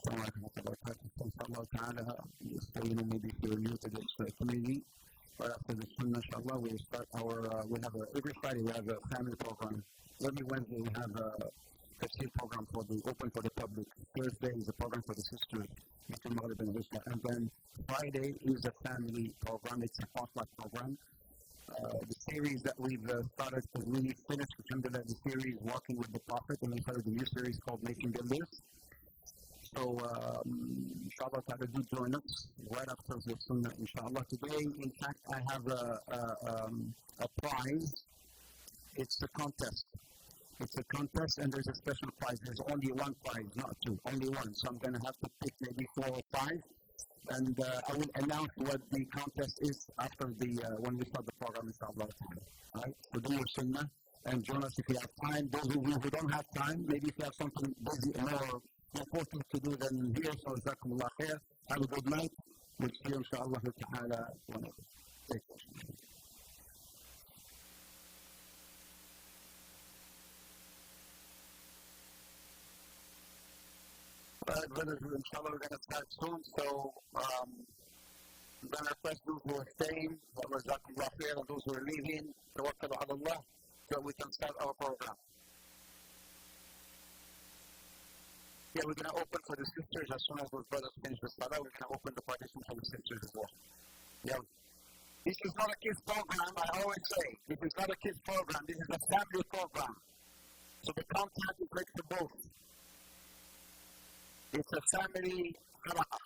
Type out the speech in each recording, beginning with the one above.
inshallah ta'ala, maybe if you're new to this community, right after the Sunnah, inshallah, we start we have every Friday we have a family program. Every Wednesday we have a tafsir program open for the public. Thursday is a program for the sisters, between Maghrib and Isha. And then Friday is a family program. It's a spotlight program. The series that we've started to really finish, alhamdulillah, the series Walking with the Prophet, and we started a new series called Making Builders. So, inshallah, do join us right after the Sunnah, inshallah. Today, in fact, I have a prize. It's a contest. It's a contest, and there's a special prize. There's only one prize, not two, only one. So I'm going to have to pick maybe 4 or 5. And I will announce what the contest is after when we start the program, inshallah. Right? So do your sunnah and join us if you have time. Those of you who don't have time, maybe if you have something busy more important to do than here, so jazakumullah khair. Have a good night. We'll see you, inshallah ta'ala, whenever. Take care. Brothers, inshallah, we're going to start soon, so I'm going to request those who are staying, and those who are leaving, tawakkal ala Allah, so we can start our program. Yeah, we're going to open for the sisters as soon as those brothers finish the salah. We're going to open the partition for the sisters as well. Yeah. This is not a kids program, I always say. This is not a kids program, this is a family program. So the content is like to both. It's a family halaqah.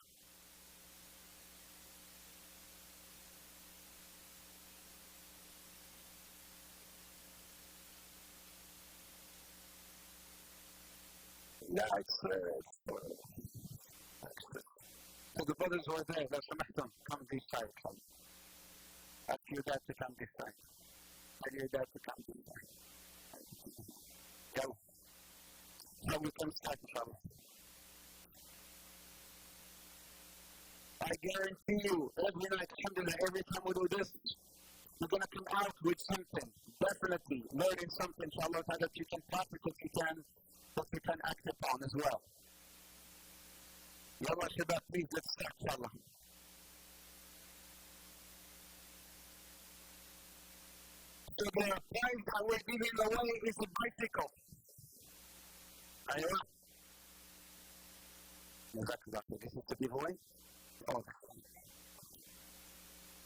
Yeah, so the brothers who are there, لو سمحتم, come this side. Ask your dad to come this side. Tell your dad to come this side. Go. So we can start, inshallah. I guarantee you, every night, alhamdulillah, every time we do this, you're going to come out with something. Definitely, learning something, inshallah, that you can practice, that you can act upon as well. Yallah, Shabbat, please, let's start, inshallah. So the prize that we're giving away is a bicycle. Aywa. Exactly. This is the giveaway. Oh.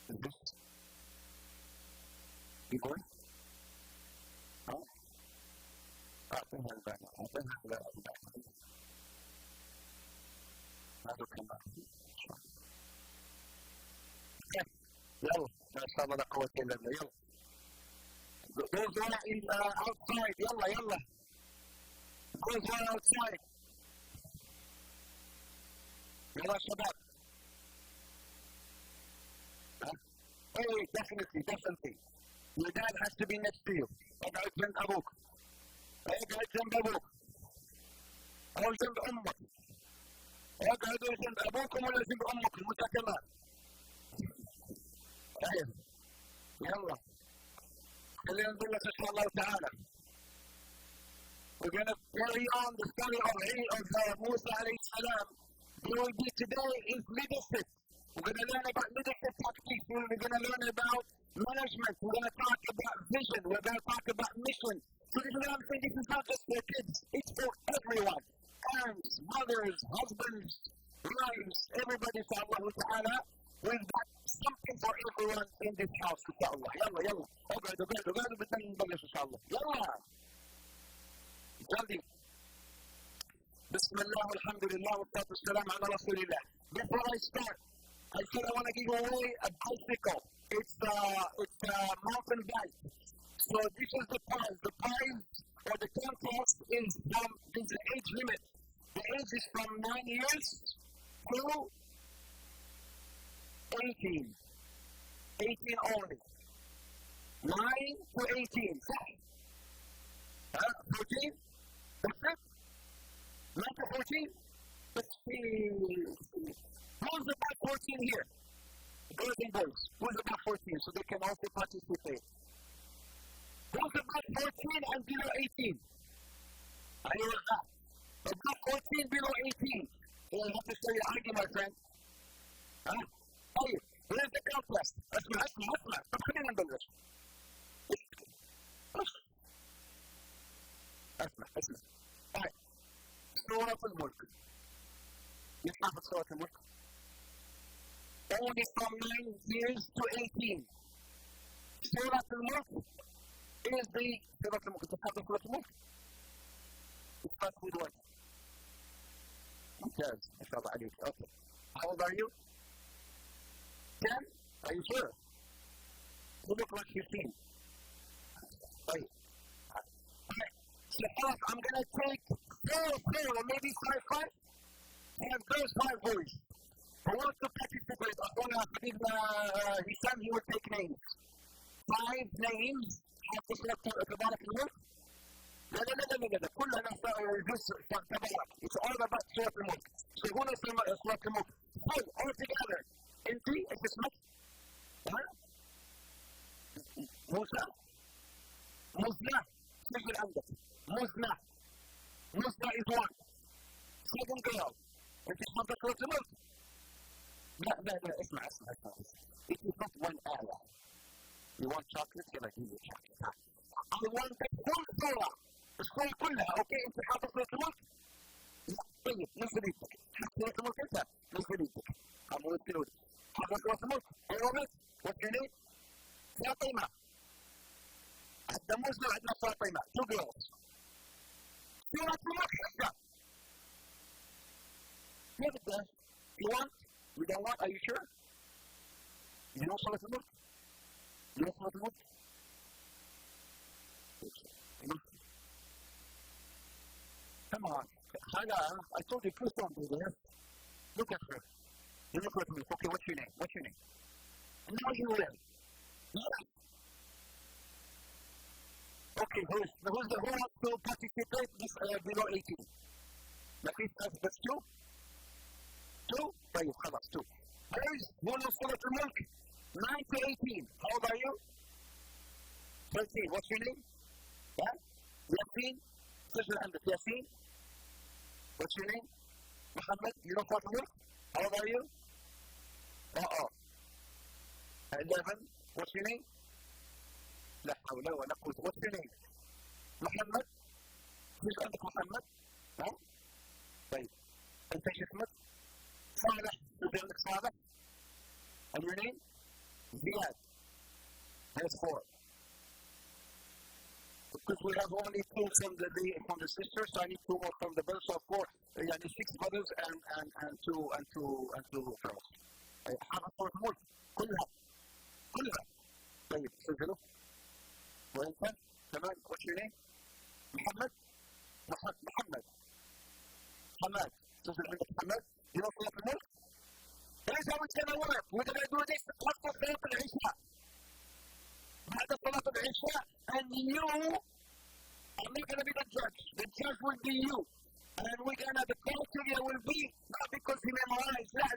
Is this giveaway? Oh. I think I have that. That'll come back. Okay. Yalla. MashaAllah, la quwwata illa billah. Yalla. Those who are outside, yalla. Those who are outside. Yalla, Shabbat. Hey, definitely. Your dad has to be next to you. اقعد جنب أبوك. اقعد جنب أبوك. أو جنب أمك. اقعدوا جنب أبوكم ولا جنب أمكم متكلمات. طيب. يلا. خلينا نقول لك إن شاء الله تعالى. We're going to carry on the story of Musa alayhi salam. What will be today is leadership. We're going to learn about leadership tactics. We're going to learn about management. We're going to talk about vision. We're going to talk about mission. So this is what I'm saying. This is not just for kids. It's for everyone. Parents, mothers, husbands, wives, everybody, inshallah ta'ala. We've got something for everyone in this house, inshallah. Yalla. اقعدوا بدنا نبلش ان شاء الله. يلا. جلدي. بسم الله والحمد لله والصلاة والسلام على رسول الله. Before I start, I said I want to give away a bicycle. It's a mountain bike. So this is the prize. The prize or the contest is there's an age limit. The age is from 9 years to 18. 18 only. 9 to 18. 14? That's it? 9 to 14? Let's see. Who's about 14 here? Girls and boys. Who's about 14? So they can also participate. Who's about 14 and below 18? I hear that. About 14 below 18. You have to show your ID, my friend. Huh? Hey, here's the contest. اسمع. طب خلينا نبلش. اسمع. طيب. سورة الملك. مين حافظ سورة الملك؟ Only from 9 years to 18. سورة الملك is the سورة الملك. تحفظ سورة الملك؟ It starts with what? ممتاز. ما شاء الله عليك. Okay. How old are you? 10? Are you sure? You look like 15. Right. So I'm going to take 4 or maybe 5, and those 5 boys. I want to participate. I want to give Hisham, he will take names. 5 names. have to select تبارك الملك. لا. كلنا جزء تبارك. It's all about سورة الملك. So who knows سورة الملك? All together. انت ايش اسمك؟ ها؟ موسى؟ مزنة. سجل عندك. مزنة is one. Second girl. انت حافظ سورة الملك؟ لا اسمع. It is not one hour. You want chocolate? Can I give you chocolate? I want the full surah. الصورة كلها. اوكي انت حافظ سورة الملك؟ لا طيب نزل ايدك. سورة الملك انت؟ نزل ايدك. أقول لك حافظ سورة الملك. ايوه what's your name? فاطمة. عندنا مسلم عندنا فاطمة. 2 girls. سورة الملك حفظة. كيف بدك؟ You want? You don't want? Are you sure? You know سورة الملك? You know سورة الملك? Come on. I told you, please don't do this. Look at her. You look at me. Okay, what's your name? Now you will. Okay, who wants to participate below 18? That's 2? 2? طيب خلاص 2. Boys, who knows سورة الملك? 9 to 18. How old are you? 13. What's your name? Yeah? Yasin? سجل عندك Yasin? What's your name? Muhammad? You know سورة الملك? How old are you? 11. What's your name? لا حول ولا قوة. What's your name? محمد؟ سجل عندك محمد؟ ها؟ طيب. أنت ايش اسمك؟ صالح. سجل عندك صالح. And your name? Riad. That's 4. Because we have only 2 from the sisters, so I need 2 more from the brothers. So 4, يعني 6 brothers and 2 girls. حافظ سورة الملك كلها. طيب سجلوا. وأنت كمان what's your name? محمد. حماد. سجل عندك حماد. You know سورة الملك? Here's how it's going to work. We're going to do this after صلاة العشاء. بعد صلاة العشاء, and you are not going to be the judge. The judge will be you. And the criteria will be not because he memorized. لا.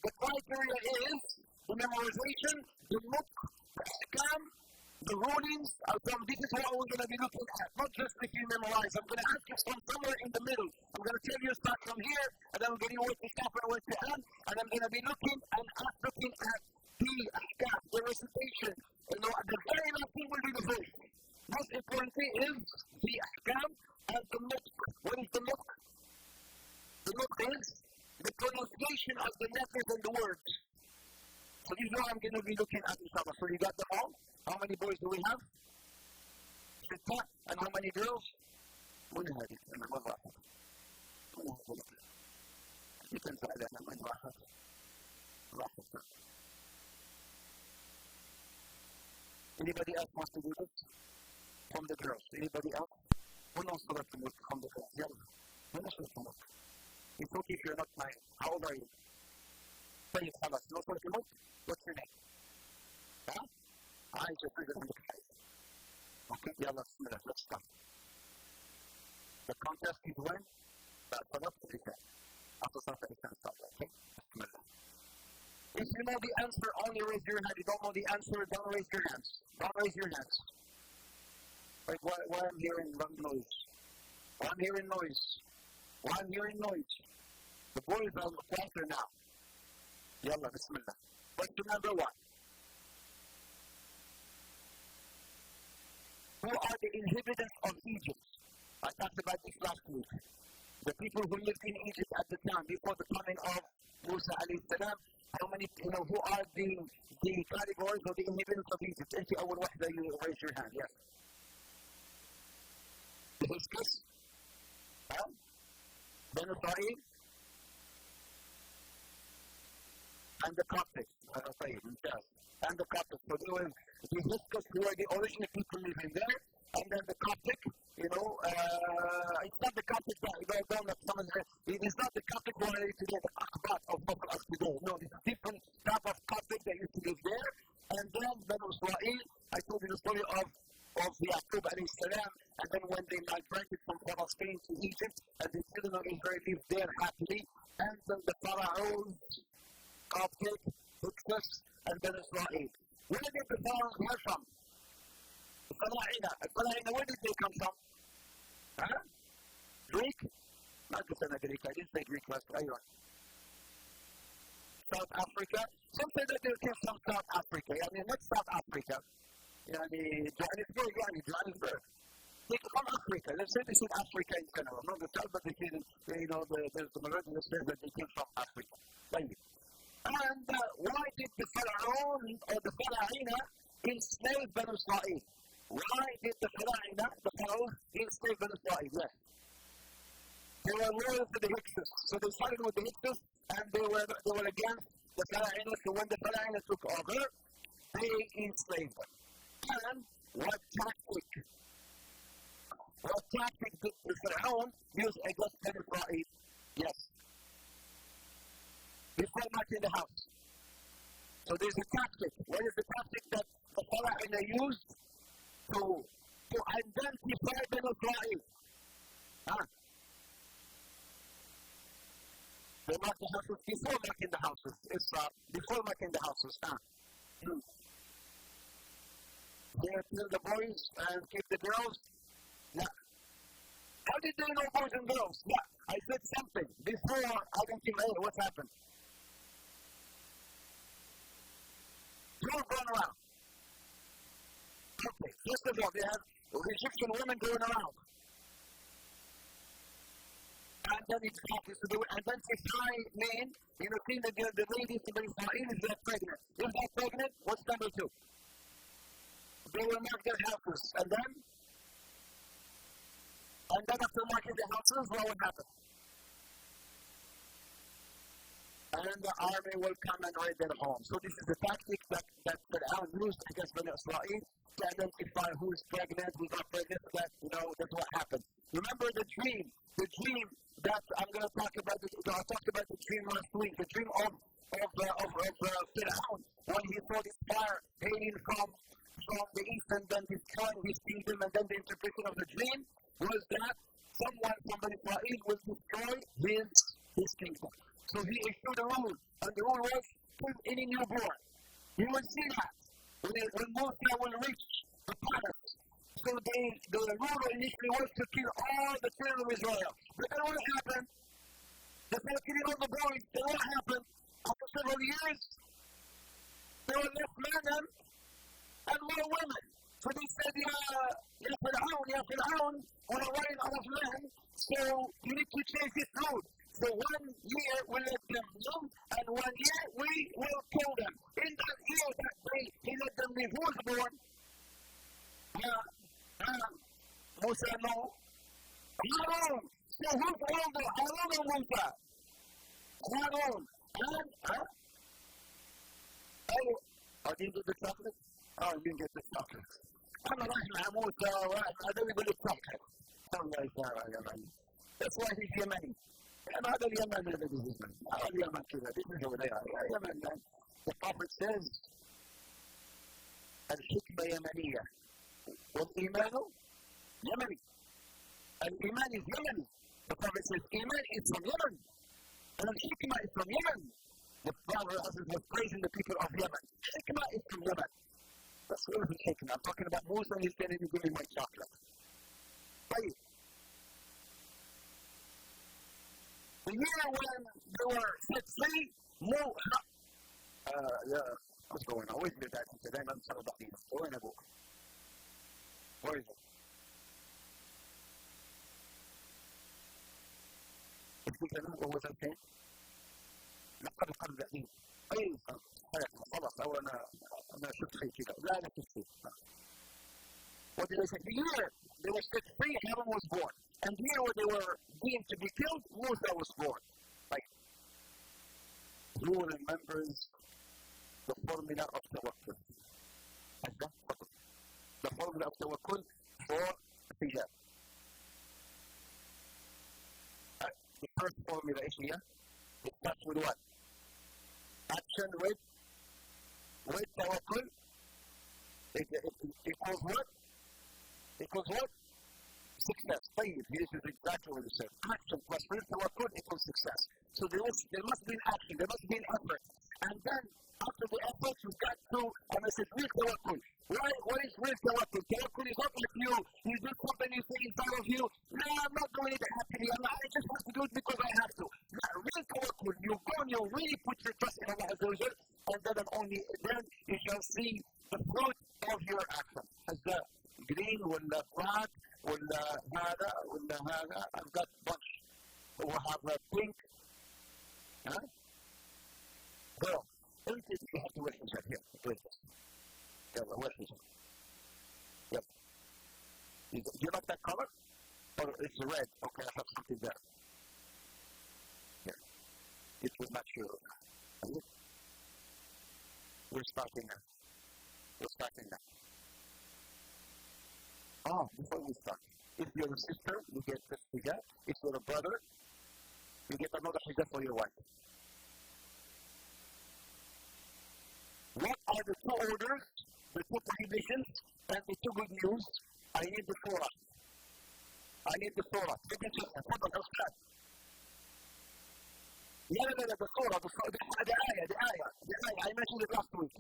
The criteria is the memorization, the look, the ahkam, the rulings. This is what we're going to be looking at. Not just if you memorize. I'm going to ask you from somewhere in the middle. I'm going to tell you start from here, and then I'm going to where to stop and where to end, and I'm going to be looking at the ahkam, the recitation. The very last thing will be the verse. Most importantly is the ahkam and the nutq. What is the nutq? The nutq is the pronunciation of the letters and the words. So this is what I'm going to be looking at, inshallah. So you got them all? How many boys do we have? 6. And how many girls? من هذه من واحد. يمكن فعلا من واحد. Anybody else wants to do this? From the girls. Anybody else? Who knows Surah Al-Mulk from the girls? Yeah. Who knows Surah Al-Mulk? It's okay if you're not 9. How old are you? طيب خلاص. No Surah Al-Mulk? What's your name? Huh? عايشة في الملك. Okay, يلا بسم الله. Let's start. The contest is when? صلاة العشاء. After صلاة العشاء inshallah. Okay? بسم الله. If you know the answer, only raise your hand. If you don't know the answer, don't raise your hands. Don't raise your hands. Like, why I'm hearing noise? Why I'm hearing noise? The boys are faster now. Yalla, bismillah. Question number 1. Who are the inhabitants of Egypt? I talked about this last week. The people who lived in Egypt at the time before the coming of Musa alayhi salam. How many, who are the categories or the inhabitants of Egypt? أنت أول واحدة, you raise your hand. Yes. The Hyksos? Ben Israel? And the Coptics. And the Coptics. So there was the Hyksos who were the original people living there, and then the Coptic, it's not the Coptic that it is not the Coptic who are today, the Akbat of Prophet today. No, it's a different type of Coptic that used to live there. And then Ben Israel, I told you the story of Yaqub alayhi salam, and then when they migrated from Palestine to Egypt, and the children of Israel lived there happily, and then the Pharaohs, Coptic, Hyksos, and Ben Israel. Where did the Pharaohs come from? The Fara'ina, where did they come from? Greek? Not just Greek, I didn't say Greek last time. South Africa? Some say that they came from South Africa. Not South Africa. Johannesburg. They come from Africa. Let's say this is Africa in general. Not the South, but there's the majority that says that they came from Africa. Thank you. And why did the Pharaoh or the Fara'ina enslave Ben Israel? Why did the Pharaoh enslave Ben Israel? Yes. They were loyal to the Hyksos. So they started with the Hyksos, and they were against the Fara'ina. So when the Fara'ina took over, they enslaved them. And what tactic did the Pharaoh use against Ben Israel? Yes. Before marking the house. So there's a tactic. What is the tactic that the Fara'ina used to identify Ben Israel? They marked the houses before marking the houses. Before marking the houses. They kill the boys and keep the girls? No. How did they know boys and girls? No. I said something. Before Adam came in, what happened? Girls going around. Okay. First of all, they have Egyptian women going around. And then it's happens to do it. And then they find men, seeing the ladies in Israel is that pregnant. If they're pregnant, what's number 2? They will mark their houses. And then after marking the houses, what will happen? And the army will come and raid their home. So this is the tactic that Pharaoh used against Ben Israel to identify who is pregnant, who's not pregnant. That's what happened. Remember the dream that I'm going to talk about. I talked about the dream last week. The dream of Pharaoh when he saw this fire hailing from the east and then destroying his kingdom, and then the interpretation of the dream was that someone from Ben Israel will destroy his kingdom. So he issued a rule, and the rule was kill any newborn. You will see that when Musa will reach the palace. So the rule initially was to kill all the children of Israel. But then what happened? They started killing all the boys. Then what happened? After several years, there were less men and more women. So they said, Fir'aun, we're running out of men, so you need to change this rule. So 1 year we let them live, and 1 year we will kill them. In that year that he let them live, who was born? Musa, no. Harun. So who's older, Harun or Musa? Harun. I didn't get the chocolate? Oh, you didn't get the chocolate. I'm a nice Musa, I don't even get chocolate. That's why he's Yemeni. هذا اليمن الذي يزن هذا اليمن كذا اليمن the prophet says الحكمة يمنية والإيمان يمني الإيمان is Yemen. The prophet says Iman is from Yemen and الحكمة is from Yemen. The prophet was praising the people of Yemen. الحكمة is from Yemen. That's what is الحكمة. I'm talking about Musa and he's telling you give me my chocolate. طيب The year when they were set free, what's going on? Where's your dad? Today, I'm sorry about you. Where in the book? Where is it? الكلام هو ذلك لقد قبل ذلك أي خلاص أو أنا شفت شيء كذا لا أنا شفت شيء. What did I say? The year they were set free, Aaron was born. And the year where they were deemed to be killed, Musa was born. Like, who remembers the formula of tawakkul? The formula of tawakkul for hijab. The first formula is here. It starts with what? Action with tawakkul. It equals what? Equals what? Success. This is exactly what it says. Action plus real tawakkul equals success. So there must be an action. There must be an effort. And then after the effort, you've got to, and I said, real tawakkul. What is real tawakkul? Tawakkul is not like you do something you say inside of you. No, I'm not doing it happily. I just have to do it because I have to. No, real tawakkul, you go and you really put your trust in Allah Azza wa Jal, and then you shall see the fruit of your action. As the green ولا black ولا هذا I've got bunch. We'll have a pink. Huh? Well, انت تحط وش here. يلا وش Yep. Do you like that color? Or it's red? Okay, I have something there. Here. It will match you. We're starting now. Before we start. If you're a sister, you get this hijab. If you're a brother, you get another hijab for your wife. What are the two orders, the two prohibitions, and the two good news? I need the surah. Give me just a start. The surah, the ayah. I mentioned it last week.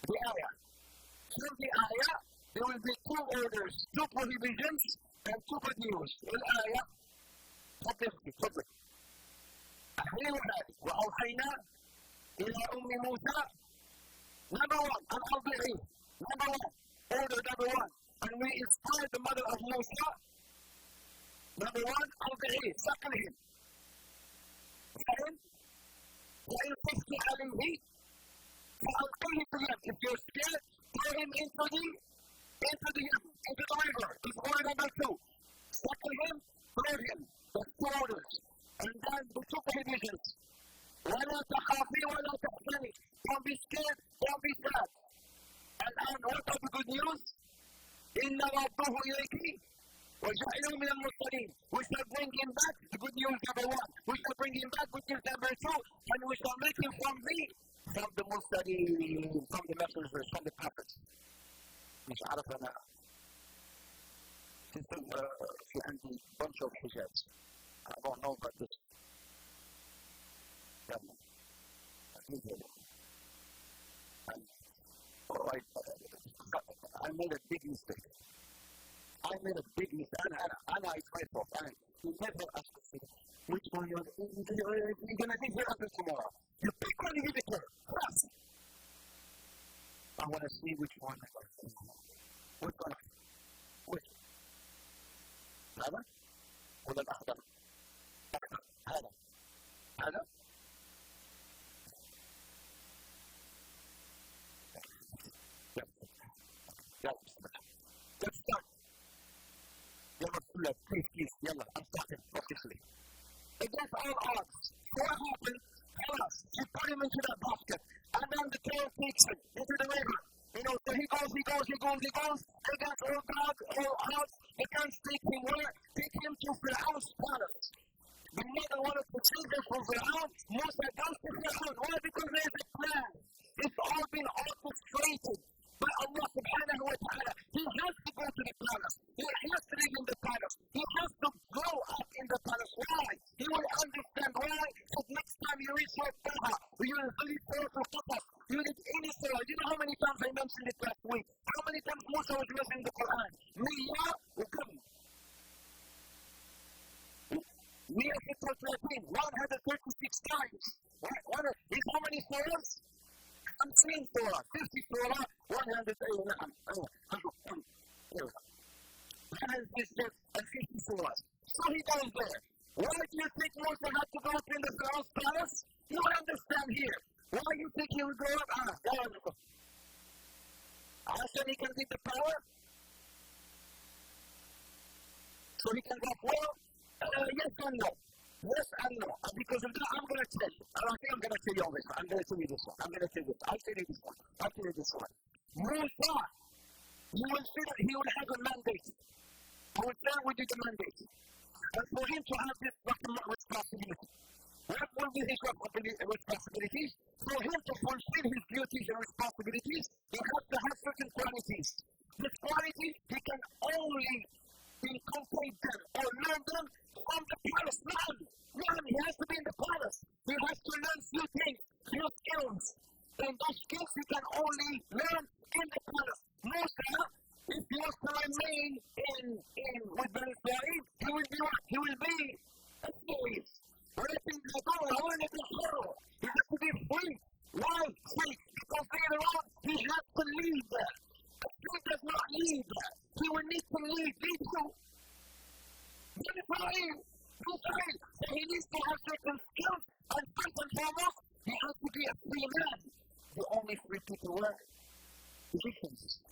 The ayah. From the ayah, there will be two orders, two prohibitions, and two good news. الآية تفضل. وأوحينا إلى أم موسى. Number one, الأرضعين. Number one, order number one. And we inspired the mother of Musa. Number one, الأرضعين, suckle him. وإن خفت عليه فألقيه في اليم. If you're scared, throw him into the river. It's order number two. Suckle him, throw him. That's two orders. And then the two prohibitions. ولا تخافي ولا تحزني. Don't be scared, don't be sad. And what are the good news? إن ربه إليك وجعله من المرسلين. We shall bring him back. The good news number one. We shall bring him back. Good news number two. And we shall make him from the Mursalin, from the messengers, from the prophets. مش عارف أنا في عندي bunch of hijabs. I don't know about this. I made a big mistake. And it's my fault. And you never ask me which one you're going to hear after tomorrow. You pick one, you give it to her. Yes. I want to see which one. Which one? Which? هذا؟ ولا الأخضر؟ هذا؟ Let's start. Please, I'm starting officially. Against all odds, what happened? She put him into that basket, and then the tail takes him into the river. So he goes. Against all gods, all odds, they can't take him where? Take him to Fir'aun's palace. The mother wanted to save him from Fir'aun. Musa goes to Fir'aun. Why? Because there's a plan. It's all been orchestrated by Allah subhanahu wa ta'ala. He has to go to the palace. He has to live in the palace. He has to grow up in the palace. Why? He will understand why. So next time you reach your Taha, you will really fail to focus. You need any surah. You know how many times I mentioned it last week? How many times Musa was mentioned in the Quran? Miyya ukam. 136 times. Is how many surahs? 50 surah. 50 surah, 100, 150 surahs. So he goes there. Why do you think Musa had to go up in the Pharaoh's palace? You will understand here. Why do you think he would go up? So he can get the power? So he can go up well? Yes and no. Yes and no. Because of that, I'm going to tell you. I don't think I'm going to tell you all this one. I'm going to tell you this one. I'm going to tell you this. I'll tell you this one. I'll tell you this one. Musa, you will see that he will have a mandate. I will share with you the mandate. And for him to have this responsibility. What will be his responsibilities? For him to fulfill his duties and responsibilities, he has to have certain qualities. This quality, he can only inculcate them or learn them from the palace. None. He has to be in the palace. He has to learn few things, few skills. And those skills he can only learn in the palace. Musa, if he was to remain with Ben Israel, he will be what? He will be a slave. Raping the door, owning the hero. He has to be free. Why free? Because later on, he has to leave that. A slave does not leave that. He will need to leave these two. Ben Israel. So he needs to have certain skills, and first and foremost, he has to be a free man. The only free people were Egyptians.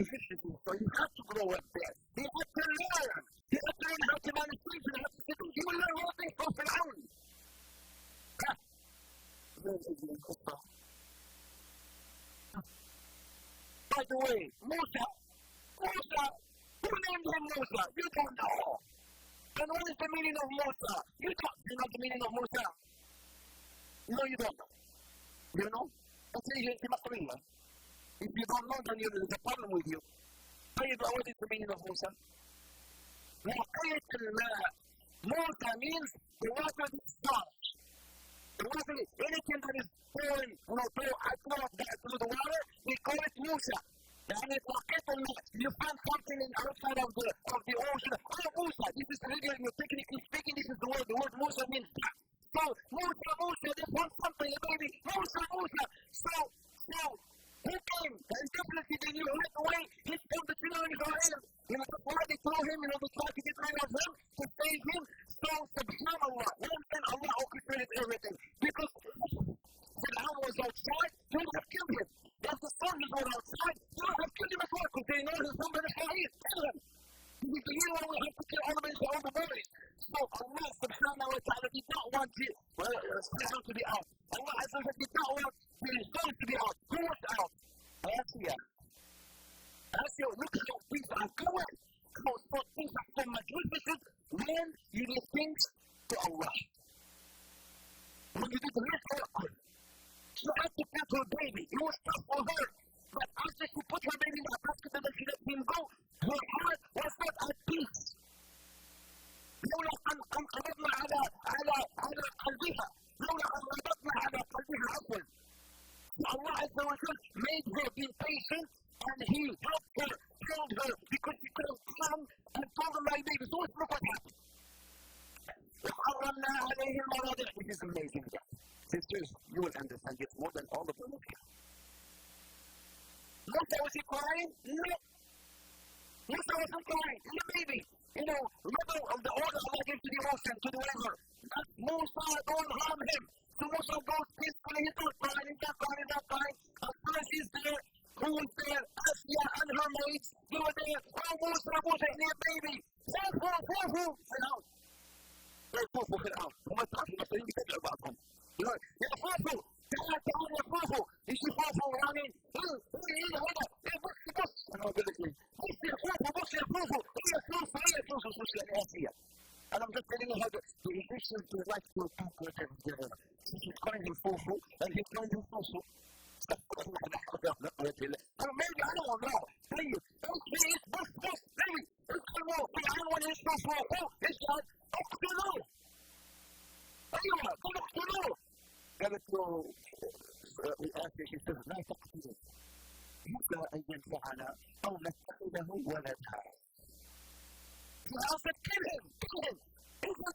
So you have to grow up there. You have to learn. You have to learn how to manage things. You will learn all things from Fir'aun. By the way, Musa, who named him Musa? You don't know. And what is the meaning of Musa? You know the meaning of Musa? No, you don't know. You know? That's you must read it. If you don't know, then there's a problem with you. What is the meaning of Musa? Musa means the water is starch. The water is anything that is pouring, through the water, we call it Musa. And it's you find something outside of the ocean. Musa, this is really, technically speaking, this is the word. The word Musa means that. So, Musa, this was something, baby. Musa. So, he came, and definitely they knew right away, he told the children of Israel. That's why they told him, they tried to get rid of him, to save him. So, subhanAllah, when Allah orchestrated everything. Because Fir'aun was outside, they would have killed him. If the soldiers were outside, they would have killed him as well, because they know his number is Israel. Kill him. Because the hero will have to kill all the boys. So, Allah subhanahu wa ta'ala did not want Fir'aun to be out. Allah did not want his sons to be out. Who was out? Asya, look how things are going. So things are so magnificent when you do things to Allah. When you do the right thing, she had to put her baby. It was tough for her. But after she put her baby in the basket and she let him go, her heart was not at peace. لولا أن قبضنا على قلبها عفوا. Allah Azza wa Jal made her be patient and He helped her, killed her because she could have come and told her my baby. So look what happened. وحرمنا عليه المراضع. This is amazing. Sisters, you will understand this more than all of them. Musa, was he crying? No. Musa wasn't crying. No, baby. Remember the order Allah gave to the ocean, to the river. Musa, don't harm him. So Musa goes peacefully. He's not crying. As soon as he's there, who was there? Asya and her mates. They were there. Oh, Musa, here, baby. Fir'aun. Fir'aun. وما تعرفوا المسؤولين بيتابعوا بعضهم. يا فوفو. تعال يا فوفو. يجي فوفو running. بص. أنا أقول لك إيه. بص يا فوفو. هي فوفو يعني آسيا. And I'm just telling you how the Egyptians would like to attack with him. He's calling him Fufu, and he's calling him Fufu. Maybe, I don't know. Please, please, baby, I don't want his Fufu. It's not. اقتلوه. أيوة، قل اقتلوه. قالت له آسيا, she says, لا تقتلوه. إلا أن ينفعنا أو نتخذه ولدا. I said, kill him. Because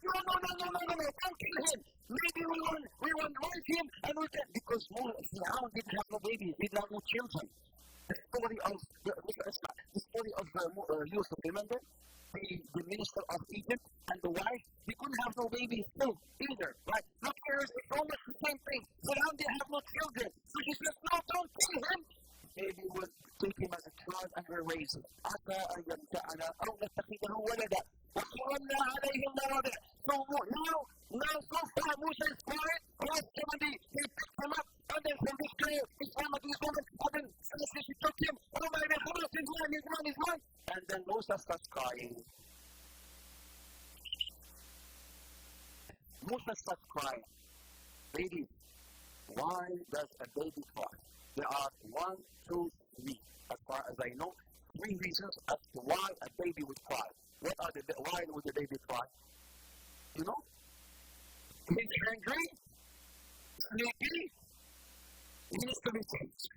you're no, don't kill him. Maybe we won't raise him and we can, because Fir'aun didn't have no baby, didn't have no children. The story of Yusuf, remember? The minister of Egypt and the wife, they couldn't have no babies too, either, right? Look, it's almost the same thing. Fir'aun didn't have no children. So she says, no, don't kill him. Maybe we'll take him as a child and we'll raise him. عسى أن ينفعنا أو نتخذه ولدا وحرمنا عليهم مواضع. So now so far Musa is quiet. Last Timothy, he picked him up, and then from this girl, his family, this woman, and then Phyllis, she took him. Oh my God, he's mine. And then Musa starts crying. Musa starts crying. Ladies, why does a baby cry? There are 1, 2, 3, as far as I know, 3 reasons as to why a baby would cry. Why would the baby cry? You know? He's angry, sleepy, he needs to be changed.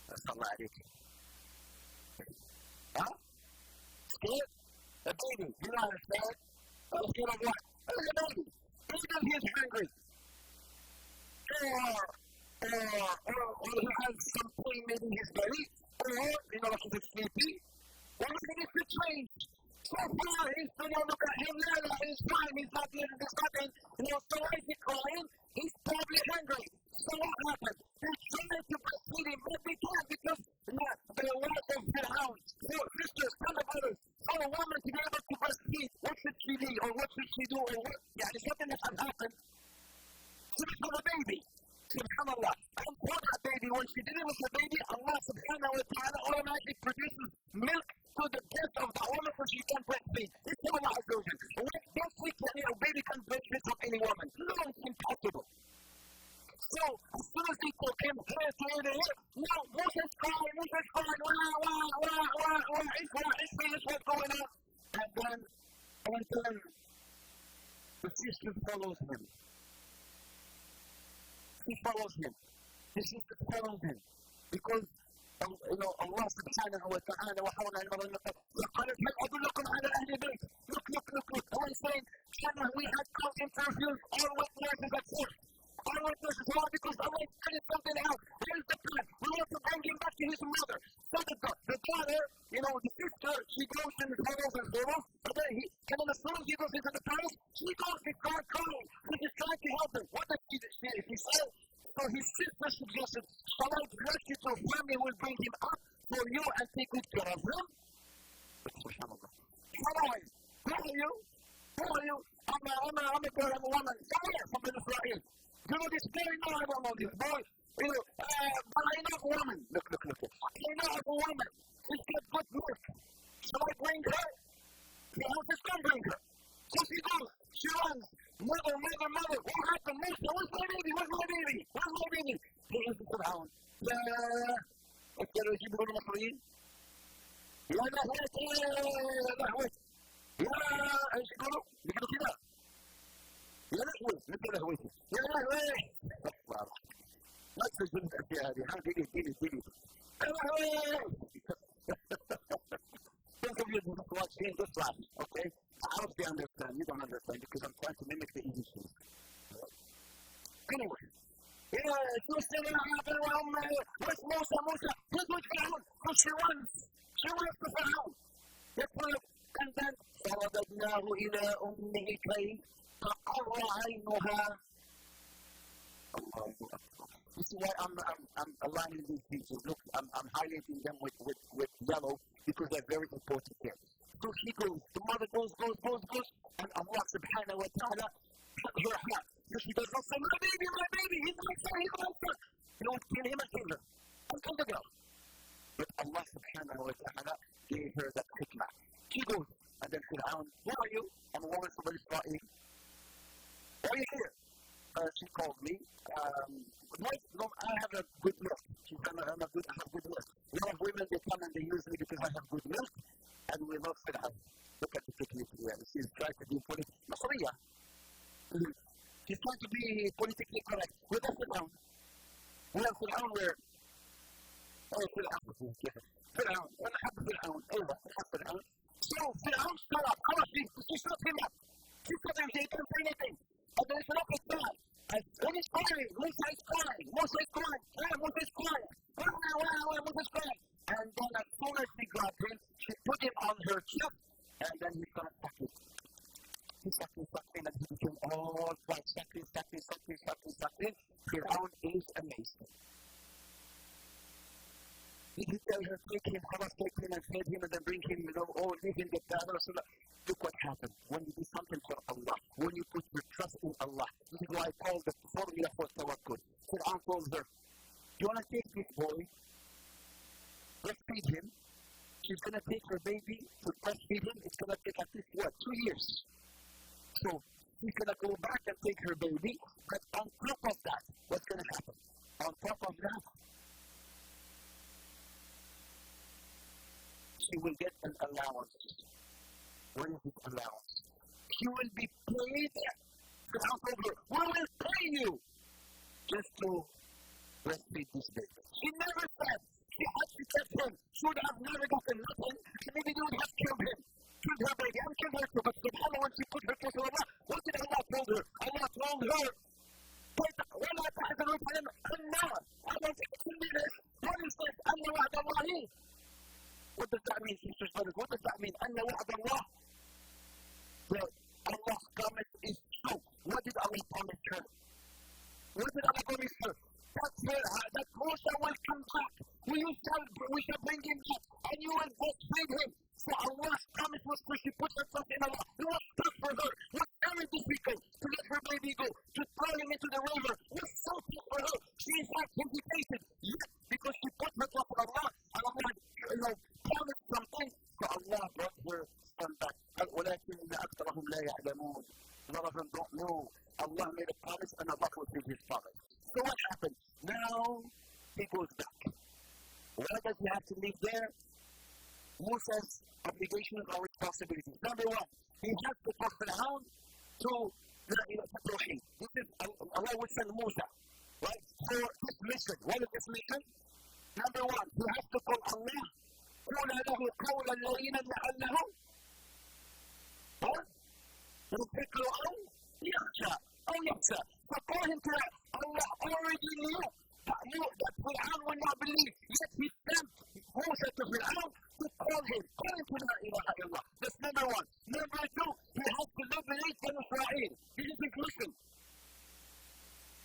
That's not like it. Huh? Scared? A baby. You know how to say it? Scared of what? A baby. Even he's hungry. Or he has some pain maybe in his belly, or, like he's sleepy, or he needs to change. So far, he's look at him now, he's fine, he's not doing this, nothing. So why is he crying? He's probably hungry. So what happened? They're trying to breastfeed him, but they can't because the wife of Fir'aun. So, sisters, tell the brothers, for a woman to be able to breastfeed, what should she do, or what should she do, or what? Yeah, there's nothing that can happen. She become a baby. SubhanAllah. And for that baby, when she delivers the baby, Allah subhanahu wa ta'ala automatically produces milk to the breast of the woman so she can breastfeed. It's what Allah has chosen. Don't think that a baby can breastfeed from any woman. No, it's impossible. So, as soon as he took him, no, Musa's crying, it's what's going on. And then the sister follows him. He follows him. The sister follows him. Because, Allah subhanahu wa ta'ala wa hawla al-marana قالت هل أدلكم على أهل بيت. Look. Allah is saying, we had come interviews, all witnesses at first. All witnesses, why? Because Allah is telling something else. Here's the plan. We want to bring him back to his mother. So the daughter, the sister, she goes and follows, and then as soon as he goes into the palace, she goes to start crying. She's trying to help him. What does she say? So his sister suggested, shall I direct you to a family who will bring him up for you and take good care of him? SubhanAllah. Who are you? I'm a girl, I'm a woman. Somewhere from Israel. You know this boy? No, I don't know this boy. But I know a woman. Look. I know a woman. She's got good milk. Shall I bring her? The house is going to bring her. So she goes. She runs. Mother. What happened? Musa, where's my baby? He is the Fir'aun. أكلوا يجيبوا المصريين. يا لهوي. ايش يقولوا؟ يقولوا كذا. يا لهوي. لا تسجل الأشياء هذه. ديني. يا لهوي. Think of you watching this life, okay? I hope they understand. You don't understand because I'm trying to mimic the English thing. Anyway. Where's Musa? Here's what's going on. So she runs to Fir'aun. And then فرددناه إلى أمه كي تقر عينها. You see why I'm aligning these features. Look, I'm highlighting them with yellow because they're very important here. So she goes, the mother goes, and Allah subhanahu wa ta'ala cut her heart. So she goes, oh, my baby, he's my son. Kill him and kill her. And kill the girl. But Allah subhanahu wa ta'ala gave her that hikmah. She goes, and then Fir'aun, who are you? I'm a woman from Israel. Why are you here? She called me. No, I have a good milk. She said, I have good milk. A lot of women, they come and they use me because I have good milk. And we love Fir'aun. Look at the technique here. She's trying to be Masriya. She's trying to be politically correct. With Fir'aun. We have Fir'aun where... Fir'aun. When I have Fir'aun. So Fir'aun stood up. Come on, she she shut him up. She said that he couldn't say anything. And then she looked at God. And when he's crying, Musa is crying. Musa is crying. Musa is crying. Musa is crying. And then as soon as she grabbed him, she put him on her chest. And then he started sucking. He sucking, and he became all like sucking. Fir'aun is amazing. Did he tell her, take him and feed him and then bring him, leave him the father? Look what happened when you do something for Allah, when you put your trust in Allah. This is why I call the formula for tawakkul. Fir'aun told her, you want to take this boy, breastfeed him. She's going to take her baby to breastfeed him. It's going to take at least, 2 years. So she's going to go back and take her baby. But on top of that, what's going to happen? On top of that, she will get an allowance. What is this allowance? She will be paid. Fir'aun told her, we will pay you just to breastfeed this baby. She never said she had to get him. She would have never gotten nothing. Maybe they would have killed him. Killed her baby. I'm killed her too. But subhanAllah, when she put her trust in Allah, what did Allah told her? Allah told her, وَلَا تَحْزَنُوا أَنَّا I want you to do this. What is this? أَنَّ وَعْدَ اللَّهِ What does that mean, sisters, brothers? What does that mean? أَنَّ وَعْدَ اللَّهِ Well, Allah's promise is true. What did Allah promise her? What did Allah promise her? That Musa will come back. We shall bring him back, and you will breastfeed him. So Allah's promise was when she put her trust in Allah. It was tough for her. It was very difficult to let her baby go, to throw him into the river. It was so tough for her. She had hesitated. Yes, because she put her trust in Allah, and Allah promised something. So Allah brought her son back. ولكن أكثرهم لا يعلمون. A lot of them don't know. Allah made a promise, and Allah fulfilled His promise. So what happened? Now he goes back. Why does he have to live there? Musa's obligations or responsibilities. Number one, he has to talk Fir'aun to Tawheed. This is Allah will send Musa, right, for this mission. What is this mission? Number one, he has to call Allah. قُولَ لَهُ قَوْلًا لَيِّنًا لَعَلَّهُ يُتَّقِي أَوْ يَخْشَى أو يخشى. So call him to that. Allah already knew that Fir'aun will not believe. Yet he sent Musa to Fir'aun to call him to La ilaha illallah. That's number one. Number two, he has to liberate Bani Israel. This is his mission.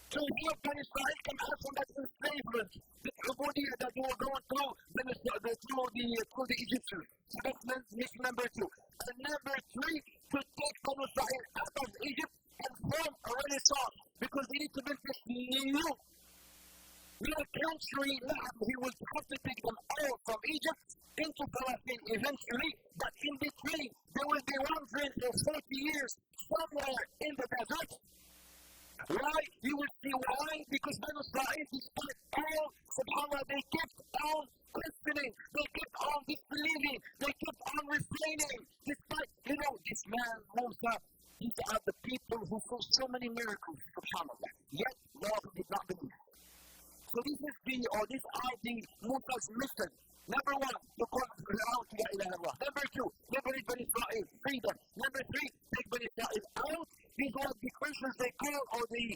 So help Bani Israel come out from that enslavement, the ubudiyah that they were going through through the Egyptians. So that's mission number two. And number three, to take Bani Israel out of Egypt and form a renaissance, because they need to build this new country. He will have to take them all from Egypt into Palestine eventually, but in between they will be wandering for 40 years somewhere in the desert. Why? You will see why. Because Bani Israel, despite all, subhanAllah, they kept on questioning, they kept on disbelieving, they kept on refraining. Despite, this man, Musa, these are the people who saw so many miracles, subhanAllah. Yet, Lord did not believe. So these are the Musa's mission. Number one, to call out to La ilaha illallah. Number two, liberate Bani Israel, freedom. Number three, take Bani Israel out. These are the Christians they call, or the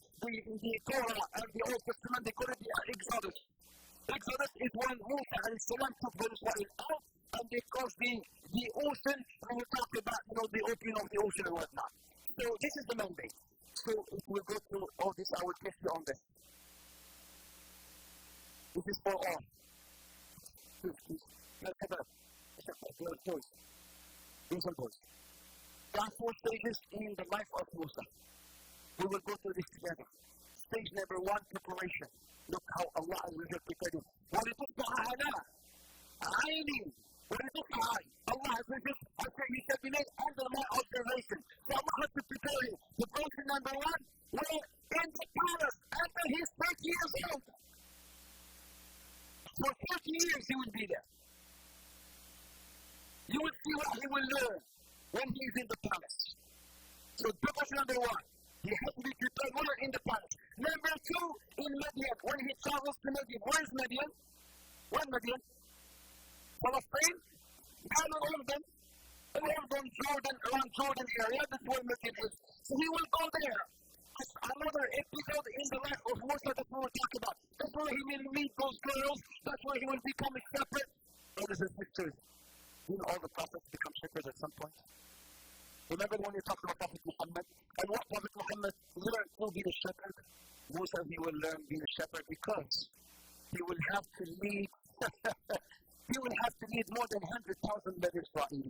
Torah and the Old Testament, they call it the Exodus. Exodus is when Musa and Salam took Bani Israel out, and they crossed the ocean, and we talked about, the opening of the ocean and whatnot. So this is the main base. So if we go through all this, I will test you on this. This is for all. Please. Boys. There are 4 stages in the life of Musa. We will go through this together. Stage number 1, preparation. Look how Allah has prepared him. Allah has revealed after he shall be made under my observation. So Allah has to prepare him. Preparation number 1, where in the palace after he's 30 years old. For 30 years he will be there. You will see what he will learn when he is in the palace. So preparation number 1, he has to be prepared when in the palace. Number 2, in Madian, when he travels to Madian. Where is Madian? Where is Madian? Palestine? Down on them. around Jordan area, that's where Masjid is. So he will go there. Another episode in the life of Musa that we will talk about. That's where he will meet those girls. That's where he will become a shepherd. Brothers and sisters, all the prophets become shepherds at some point. Remember when you talked about Prophet Muhammad? And what Prophet Muhammad learned to be the shepherd? Musa, he will learn being a shepherd because he will have to lead more than 100,000 men Israel.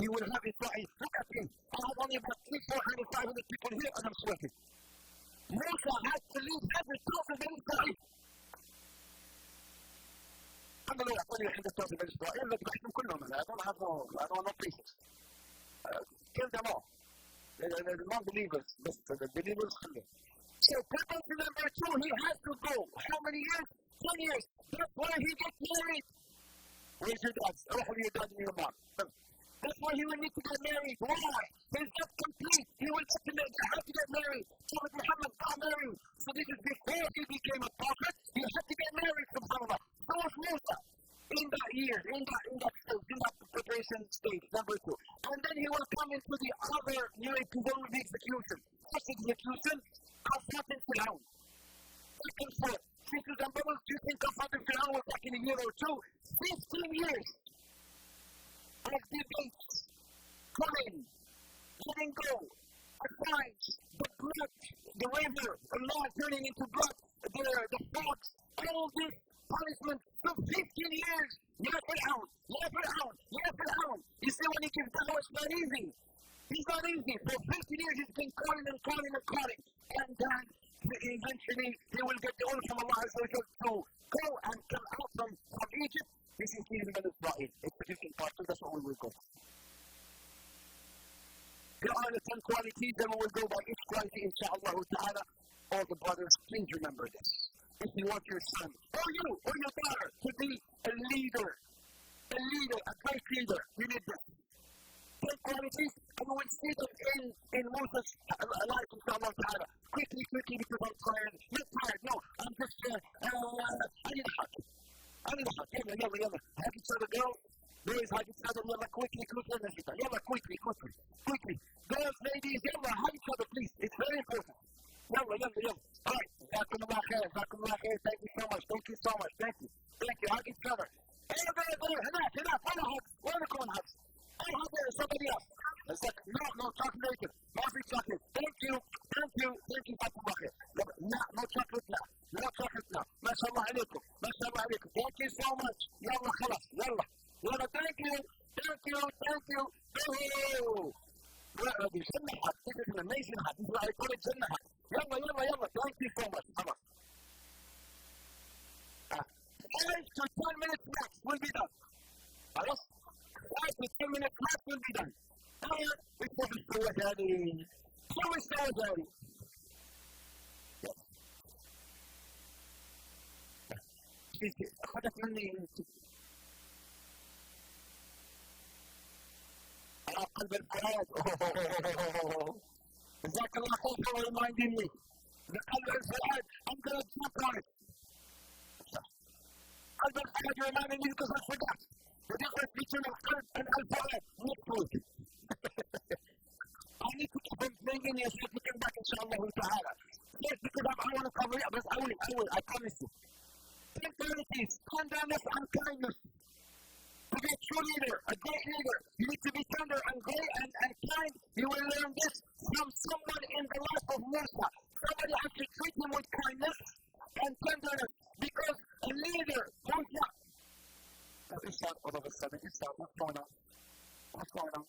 He will have Israel. Look at him. I have only about 300, 400, 500 people here and I'm sweating. Musa has to lead 100,000 men Israel. الحمد لله أعطاني 100,000 من إسرائيل لكن بحكم كلهم أنا I don't have no places. Kill them all. The non-believers, the believers خلهم. So purpose number 2, he has to go. How many years? 10 years. That's why he gets married. Where's your dad? روح your dad and your mom. That's why he will need to get married. Why? He's not complete. He will have to get married. Prophet Muhammad got married. So this is before he became a prophet. He had to get married, subhanAllah. So was Musa in that year, in that preparation stage, number 2. And then he will come into the other new episode of the execution. First execution, confronting Fir'aun. Back and forth. Sisters and brothers, do you think confronting Fir'aun was back in a year or 2? 15 years. Of debates, coming, letting go, the crimes, the blood, the river, the law turning into blood, the frogs, all this punishment took 15 years. Laugh it out. You see, when he gives dawah, it's not easy. It's not easy. For 15 years, he's been calling. And then, eventually, he will get the order from Allah Azza wa Jalla to go and come out from Egypt. This is Kingdom of Israel. It's producing part 2. That's what we will go. There are the 10 qualities, then we will go by each quality, inshaAllah ta'ala. All the brothers, please remember this. If you want your son, or your daughter, to be a leader, a great leader, you need this. 10 qualities, and we will see them in Musa's life, inshaAllah ta'ala. Quickly, because I'm tired. Not tired, no. I'm just, I need a hug. يلا هاك each other girls. Boys hug each other. يلا quickly نشيطة. يلا quickly. Girls, ladies, يلا hug each other please. It's very important. يلا. Alright. جزاكم الله خير. Thank you so much. Thank you. Hug each other. There. هناك. ولا hugs. ولا كون hugs. I hug somebody else. It's like, no, chocolate later. Coffee chocolate. Thank you. جزاكم الله خير. No chocolate now. ما شاء الله عليكم. Thank you so much. يلا خلاص. يلا thank you. جنة حق. This is an amazing حق. This is what I call it جنة حق. يلا. Thank you so much. خلاص. 5 to 10 minutes max will be done. خلاص. 5 to 10 minutes max will be done. Tired. شو استوت هذه. أخذت مني على قلب الفؤاد. جزاك الله خير for reminding me. قلب الفؤاد. I'm going to jump on it. قلب الفؤاد reminding me because I forgot. The difference between القلب and الفؤاد. Next week. I need to keep on bringing you so we can back inshallah ta'ala. Yes, because I want to cover it, but I will, I promise you. 10 qualities, tenderness and kindness. To be a true leader, a great leader, you need to be tender and great and kind. You will learn this from someone in the life of Musa. Somebody has to treat him with kindness and tenderness. Because a leader, Musa. It's not all of a sudden. What's going on?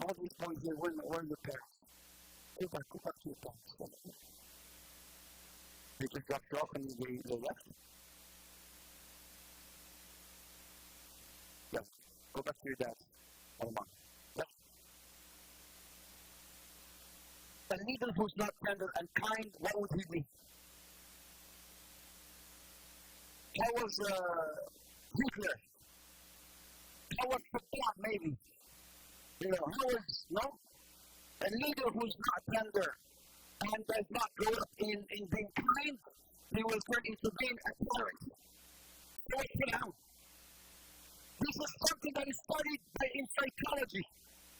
All these boys here, where are your parents? Go back to your parents. They just dropped you off and they left? Yes. Go back to your dad. Hold on. Yes. A leader who's not tender and kind, what would he be? How was Hitler? How was Saddam, maybe? A leader who's not tender and does not grow up in being kind, he will turn into being a tyrant. So what's going to happen? This is something that is studied in psychology.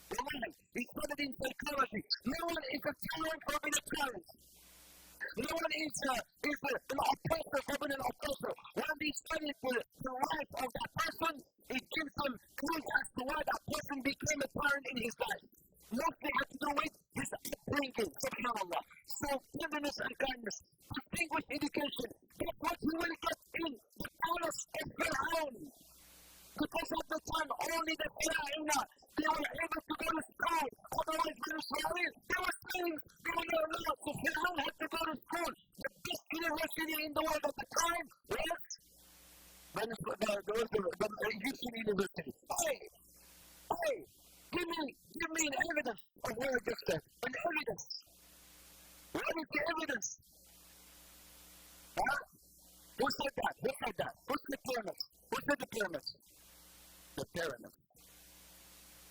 It's studied in psychology. No one is a tyrant or being a tyrant. No one is an oppressor or being an oppressor. When they study the life of that person, it gives them clues as to why that person became a tyrant in his life. Mostly has to do with his upbringing, subhanAllah. So, tenderness and kindness, distinguished education, that's what he will get in the palace of Fir'aun. Because at the time, only the Fir'auna, they were able to go to school. Otherwise, the Israelis, they were slaves. They were not allowed. So Fir'aun had to go to school. The best university in the world at the time was the Egyptian university. Hey, give me an evidence of where it gets there. An evidence. What is the evidence? Huh? Who said that? Who said that? Who said the pyramids? Who said the pyramids? The pyramids.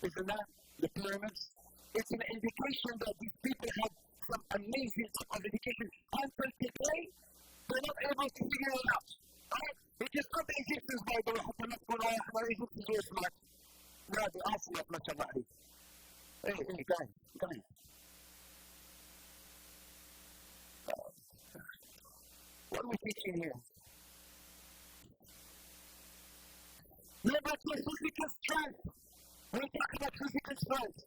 Isn't that the pyramids? It's an indication that these people have some amazing type of education. Until today, they're not able to figure it out. Right? It is not the Egyptians, by the way. The Egyptians were smart. No, they are smart, mashallah. Hey, guys. What are we teaching here? Number two, physical strength. We talk about physical strength.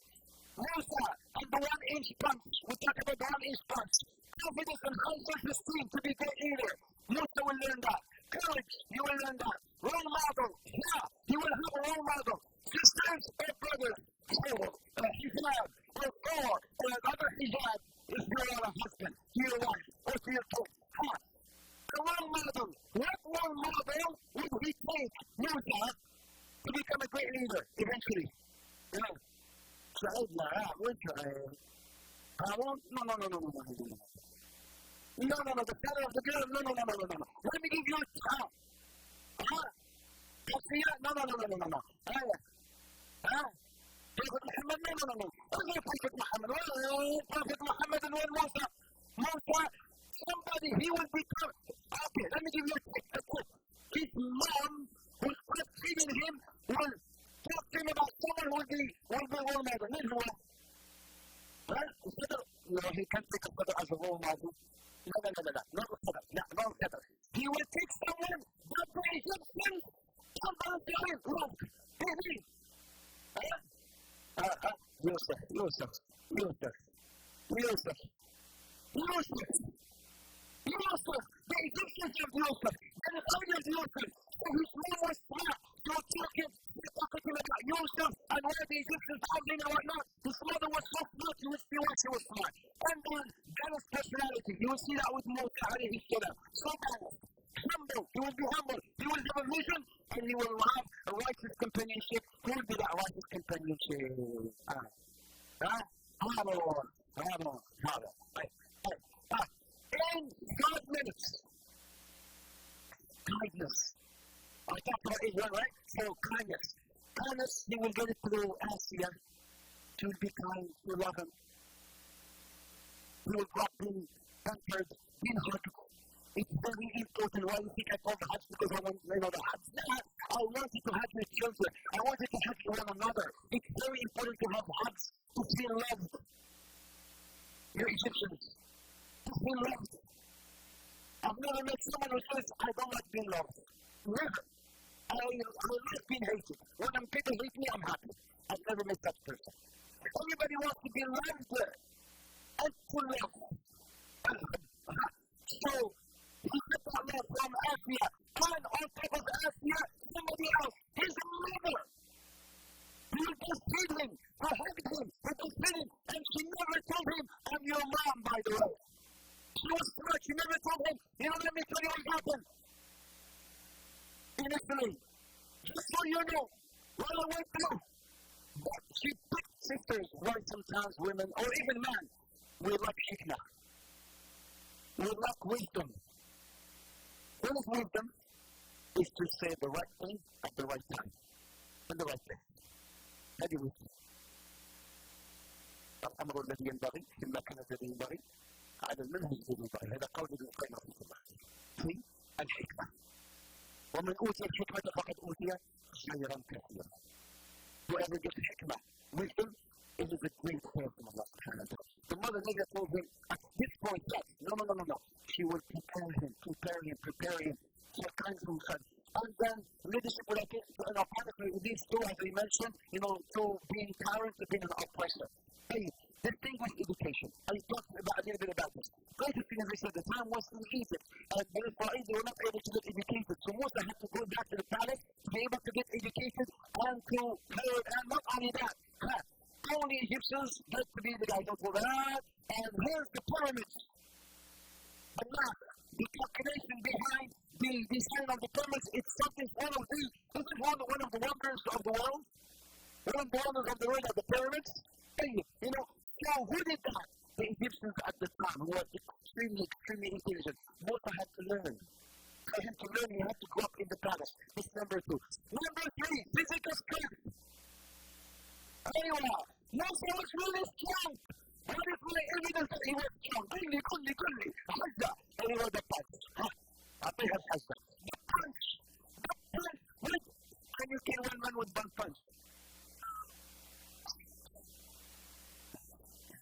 Musa and the 1-inch punch. We talk about the 1-inch punch. Confidence and high self-esteem to be a great leader. Musa will learn that. Courage, you will learn that. Role model, yeah, you will have a role model. Sisters or brothers, hijab or core or another hijab is your husband, to your wife, or to your kids. A role model. What role model would we take Musa to become a great leader eventually? سعيدنا No, the color of the girl, no. Let me give you a chance. No. Prophet Muhammad, no. Prophet Muhammad and Musa. Somebody, he will become. Okay, let me give you a tip. His mom will start feeding him, will talk to him about someone who will be role model. No, he can't take a brother as a role model. No. Not Qadr. He will take someone, but the Egyptians, someone to him, look, Yusuf, the Egyptians of Yusuf, and the others Yusuf, so his name was smart. You're talking to him about Yusuf and where the Egyptians are and whatnot. His mother was so smart, you will see why she was smart. And then, Ghana's personality, you will see that with Musa alayhi salam. So balanced, humble, he will be humble, he will have a vision, and he will have a righteous companionship. Who will be that righteous companionship? In 5 minutes. Kindness. I talked about Israel, right? So, kindness. Kindness, he will get it through Asya. She will be kind, she will love him. He will drop being pampered, being hard. It's very important. Why you think I call the Hajj? Because I want the Hajj. I want you to have your children. I want you to have one another. It's very important to have Hajj, to feel loved. You're Egyptians. To feel loved. I've never met someone who says, I don't like being loved. Never. I like being hated. When people hate me, I'm happy. I've never met that person. Everybody wants to be loved and to love. So, he took that love from Asya, and on top of Asya, somebody else. His mother. He would just feed him, or hug him, or just feed him, and she never told him, I'm your mom, by the way. She was smart, she never told him, let me tell you what happened. In Italy, just so you know, what I went through. But she picked sisters, right, sometimes women, or even men, we lack hikmah. We lack wisdom. What is wisdom? Is to say the right thing at the right time. And the right thing. هذه wisdom. الأمر الذي ينبغي في المكان الذي ينبغي على المنهج الذي ينبغي. هذا قول ابن القيم رحمه الله. See? الحكمة. ومن أوتي الحكمة فقد أوتي خيرا كثيرا. Whoever gets hikmah, wisdom, it is a great prayer from Allah subhanahu wa ta'ala. The mother never told him at this point, yes. No. She will prepare him. So kind from son. And then leadership will like it, apparently these two, as we mentioned, to being parents, to being an oppressor. Hey, the thing with education, I talked about a little bit about this. Greatest thing, as I said, the time was in Egypt, and the Israelis were not able to get educated. So Musa had to go back to the palace to be able to get educated and to learn, and not only that, only Egyptians get to be the guys who do that, and here's the pyramids. But now, the calculation behind the design of the pyramids, it's something, one of the wonders of the world. One of the wonders of the world are the pyramids. And, so who did that? The Egyptians at the time, who were extremely intelligent. Musa had to learn. For him to learn, he had to grow up in the palace. This is number 2. Number 3, physical strength. Anyway, Musa was really strong. What is my evidence that he was strong? كل حزة. Anyway, the punch. أعطيها الحزة. The punch. Can you kill one man with one punch?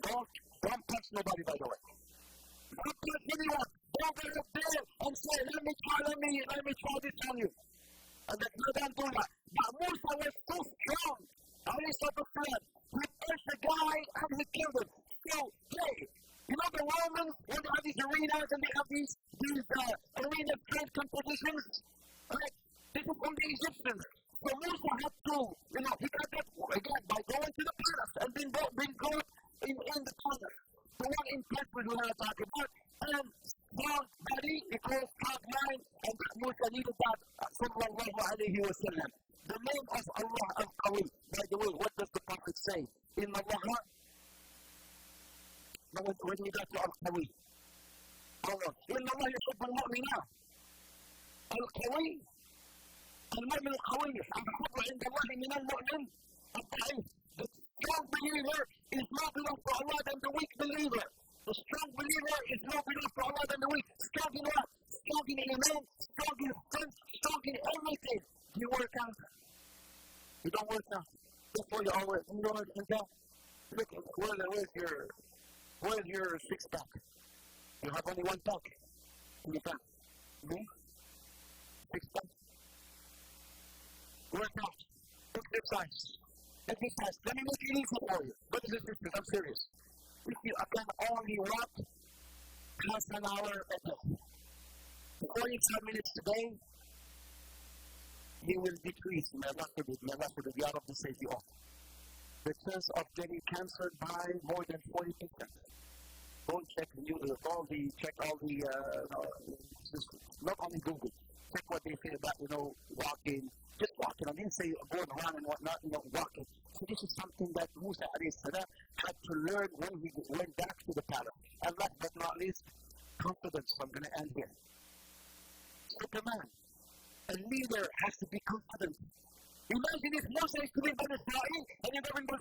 Don't punch nobody, by the way. Don't punch anyone. Don't go up there and say, let me try this on you. And that you don't do that. But Musa was too strong. How do you stop the flood? He pushed the guy and he killed him. So, hey, the Romans, when they have these arenas and they have these arena trade competitions, right? This is from the Egyptians. So Musa had to, he got that again by going to the palace and then being caught in the corner. The one in Cyprus we want to talk about, and strong body, because top line, and Musa needed that, sallallahu alayhi wa sallam. The name of Allah al-Qawi. By the way, what does the Prophet say? In Allah, when we got to al-Qawi, Allah, in Allah يحب المؤمنين. al-Qawi, المؤمن القوي, الحب عند الله من المؤمن الضعيف. The strong believer is more beloved for Allah than the weak believer. The strong believer is more beloved for Allah than the weak. Strong in what? Strong in iman, strong in strength, strong in everything. Do you work out? You don't work out. That's why you always, you don't work out. Look, where's your six-pack? You have only one pack in your pack. Me? Six-pack? Work out. Exercise. Exercise. Let me make it easy for you. Brothers and sisters, I'm serious. If you can only walk half an hour a day, 45 minutes today, you will decrease, may Allah forbid, Ya Rabbi save you all. The chance of getting cancer by more than 40%. Go check all the, not only Google, check what they say about, walking, just walking. I didn't say going around and whatnot, walking. So this is something that Musa had to learn when he went back to the palace. And last but not least, confidence. I'm going to end here. Superman. A leader has to be confident. Imagine if Musa is to be Bani Israel and everyone goes